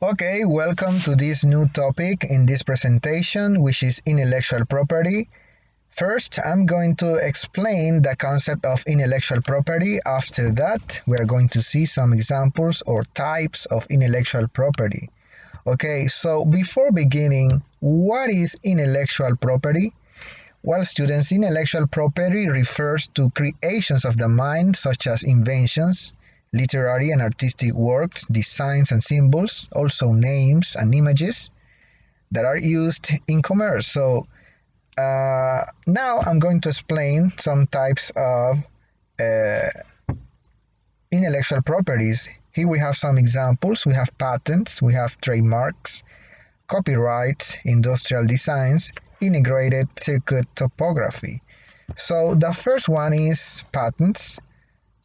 Okay, welcome to this new topic in this presentation, which is intellectual property. First, I'm going to explain the concept of intellectual property. After that, we are going to see some examples or types of intellectual property. Okay, so before beginning, what is intellectual property? Well, students, intellectual property refers to creations of the mind, such as inventions, literary and artistic works, designs and symbols, also names and images that are used in commerce. So now I'm going to explain some types of uh, intellectual properties. Here we have some examples. We have patents, we have trademarks, copyright, industrial designs, integrated circuit topography. So the first one is patents.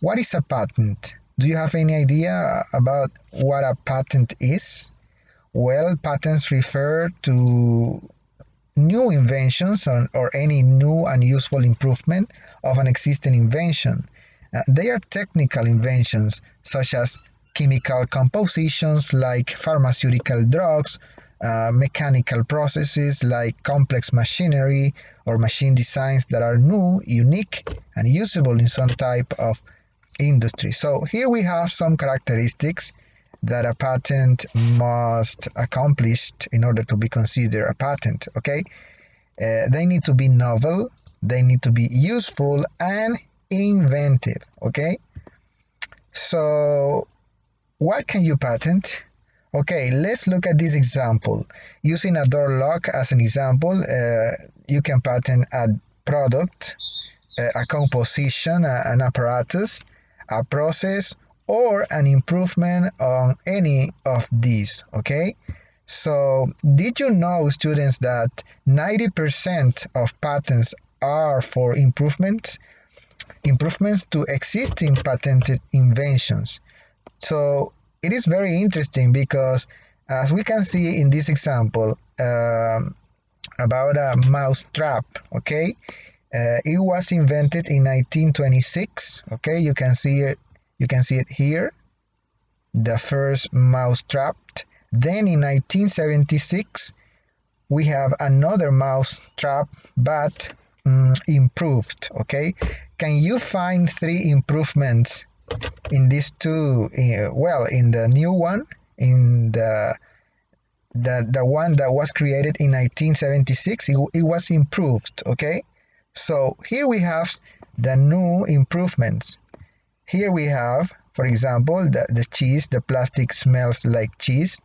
What is a patent? Do you have any idea about what a patent is? Well, patents refer to new inventions or any new and useful improvement of an existing invention. They are technical inventions such as chemical compositions like pharmaceutical drugs, mechanical processes like complex machinery or machine designs that are new, unique, and usable in some type of industry. So here we have some characteristics that a patent must accomplish in order to be considered a patent. Okay, they need to be novel, they need to be useful and inventive. Okay, so what can you patent? Okay, let's look at this example. Using a door lock as an example, you can patent a product, a composition, an apparatus, a process, or an improvement on any of these. Okay, so did you know, students, that 90% of patents are for improvements to existing patented inventions? So it is very interesting because, as we can see in this example, about a mouse trap. Okay, it was invented in 1926. Okay, you can see it. You can see it here. The first mouse trap. Then in 1976, we have another mouse trap, but improved. Okay, can you find three improvements in these two? Well, in the new one, in the one that was created in 1976, it was improved. Okay, so here we have the new improvements. Here we have, for example, the cheese. The plastic smells like cheese.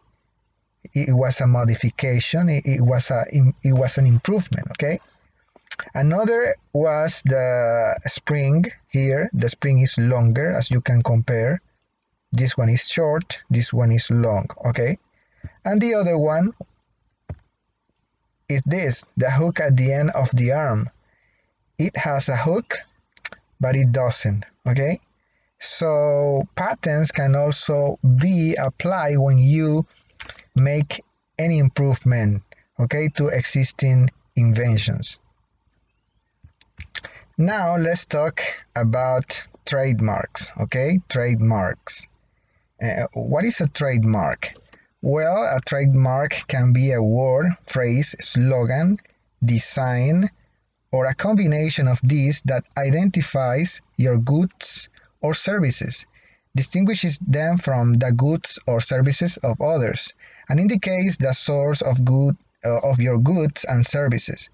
It was a modification. It was an improvement. Okay. Another was the spring. Here the spring is longer, as you can compare. This one is short. This one is long. Okay. And the other one is this, the hook at the end of the arm. It has a hook, but it doesn't. Okay. So patents can also be applied when you make any improvement, okay, to existing inventions. Now let's talk about trademarks. Okay, trademarks. What is a trademark? Well, a trademark can be a word, phrase, slogan, design, or a combination of these that identifies your goods or services, distinguishes them from the goods or services of others, and indicates the source of your goods and services.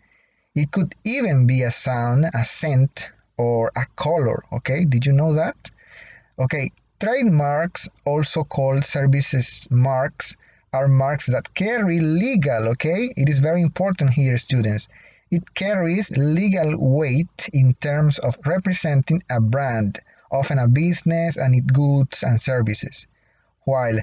It could even be a sound, a scent, or a color. Okay, did you know that? Okay, trademarks, also called services marks, are marks that carry legal. Okay, it is very important here, students. It carries legal weight in terms of representing a brand, often a business and its goods and services. While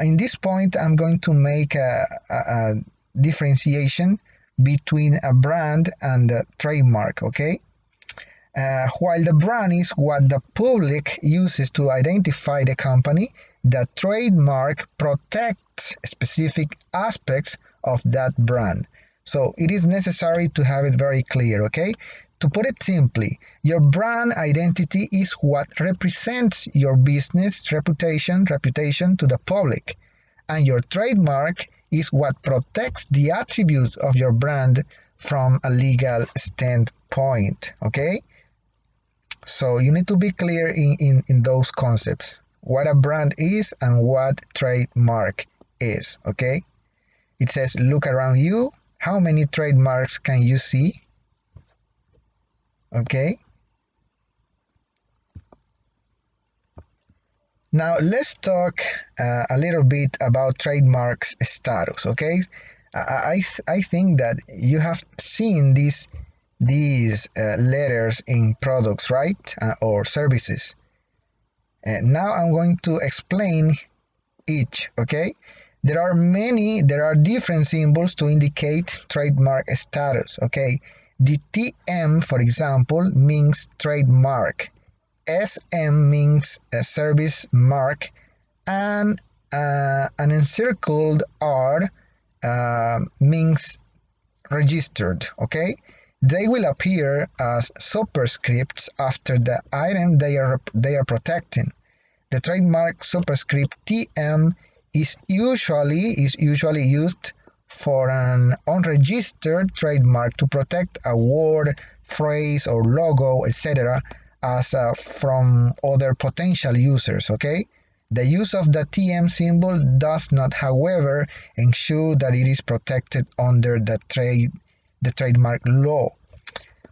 in this point, I'm going to make a differentiation between a brand and a trademark. Okay. While the brand is what the public uses to identify the company, the trademark protects specific aspects of that brand. So it is necessary to have it very clear, okay? To put it simply, your brand identity is what represents your business reputation to the public, and your trademark is what protects the attributes of your brand from a legal standpoint, okay? So you need to be clear in those concepts, what a brand is and what trademark is, okay? It says, look around you. How many trademarks can you see? Okay. Now let's talk a little bit about trademarks status, okay? I think that you have seen these letters in products, right? Or services. Now I'm going to explain each, okay? There are different symbols to indicate trademark status, okay? The TM, for example, means trademark. SM means a service mark, and an encircled R means registered, okay? They will appear as superscripts after the item they are protecting. The trademark superscript TM is usually used for an unregistered trademark to protect a word, phrase, or logo, etc., as from other potential users, okay? The use of the TM symbol does not, however, ensure that it is protected under the trademark law.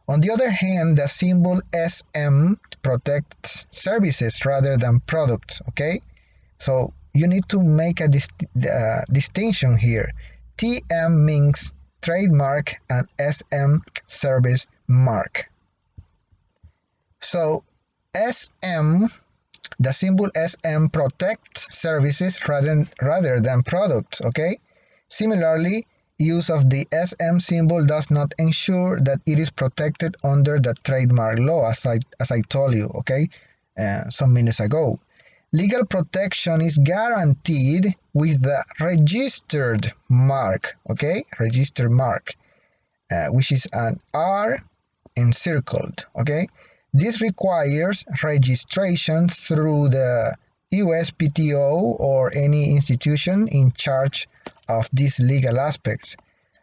On the other hand, the symbol SM protects services rather than products, okay? So you need to make a distinction here. TM means trademark and SM service mark. So SM, the symbol SM protects services rather than products, okay? Similarly, use of the SM symbol does not ensure that it is protected under the trademark law, as I told you, okay, some minutes ago. Legal protection is guaranteed with the registered mark, okay, registered mark, which is an R encircled, okay. This requires registration through the USPTO or any institution in charge of these legal aspects,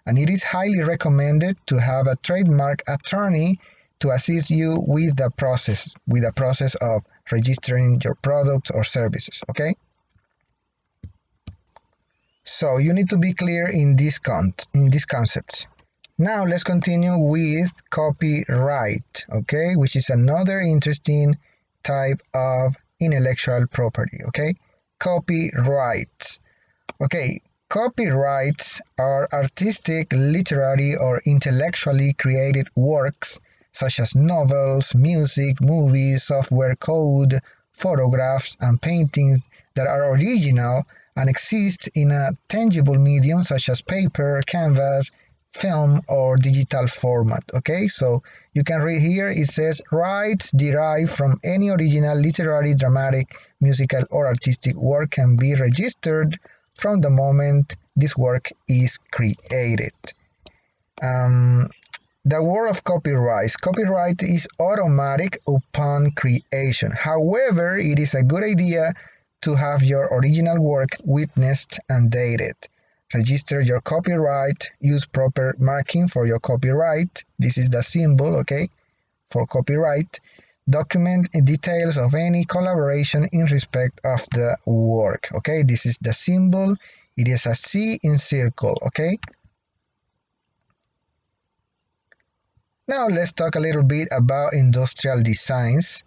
and it is highly recommended to have a trademark attorney to assist you with the process of registering your products or services, okay? So you need to be clear in these concepts. Now let's continue with copyright, okay, which is another interesting type of intellectual property, okay? Copyrights. Okay, copyrights are artistic, literary, or intellectually created works such as novels, music, movies, software code, photographs, and paintings that are original and exist in a tangible medium such as paper, canvas, film, or digital format, okay? So you can read here, it says, rights derived from any original literary, dramatic, musical, or artistic work can be registered from the moment this work is created. The word of copyright is automatic upon creation. However, it is a good idea to have your original work witnessed and dated. Register your copyright, use proper marking for your copyright. This is the symbol, okay, for copyright. Document details of any collaboration in respect of the work, okay? This is the symbol. It is a C in circle, okay? Now let's talk a little bit about industrial designs.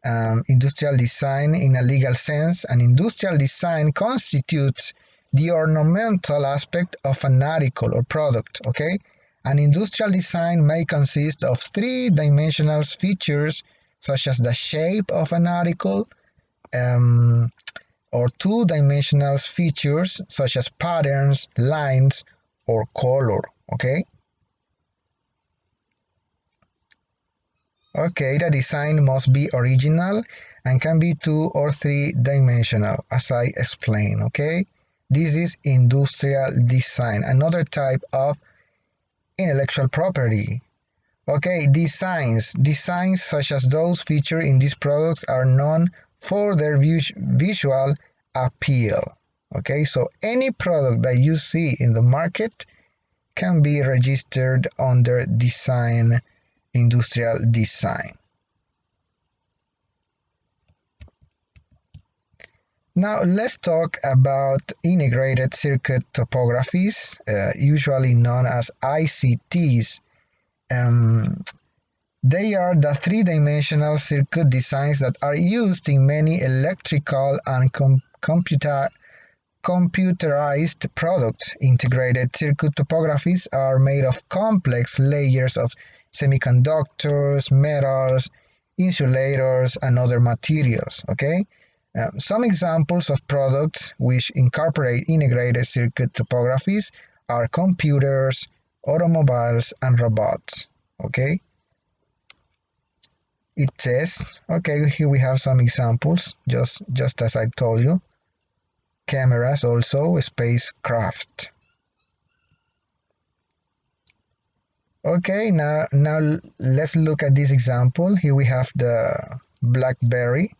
Industrial design in a legal sense, an industrial design constitutes the ornamental aspect of an article or product, okay? An industrial design may consist of three-dimensional features such as the shape of an article, or two-dimensional features such as patterns, lines, or color, okay? Okay, the design must be original and can be two or three-dimensional, as I explained, okay? This is industrial design, another type of intellectual property. Okay, designs such as those featured in these products are known for their visual appeal. Okay, so any product that you see in the market can be registered under design, industrial design. Now let's talk about integrated circuit topographies, usually known as ICTs. Um, they are the three-dimensional circuit designs that are used in many electrical and computerized products. Integrated circuit topographies are made of complex layers of semiconductors, metals, insulators, and other materials. Okay, some examples of products which incorporate integrated circuit topographies are computers, automobiles, and robots. Okay, it says, okay, here we have some examples, just as I told you. Cameras also, spacecraft. Okay, now let's look at this example. Here we have the BlackBerry,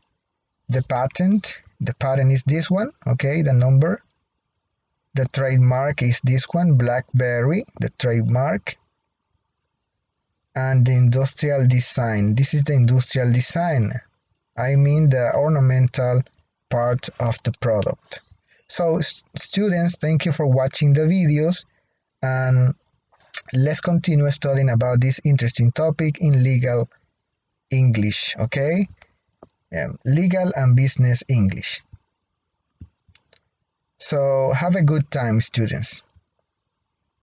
the patent is this one, okay, the number. The trademark is this one, BlackBerry, the trademark. And the industrial design, this is the industrial design. I mean the ornamental part of the product. So students, thank you for watching the videos, and let's continue studying about this interesting topic in legal English, okay? Legal and business English. So have a good time, students.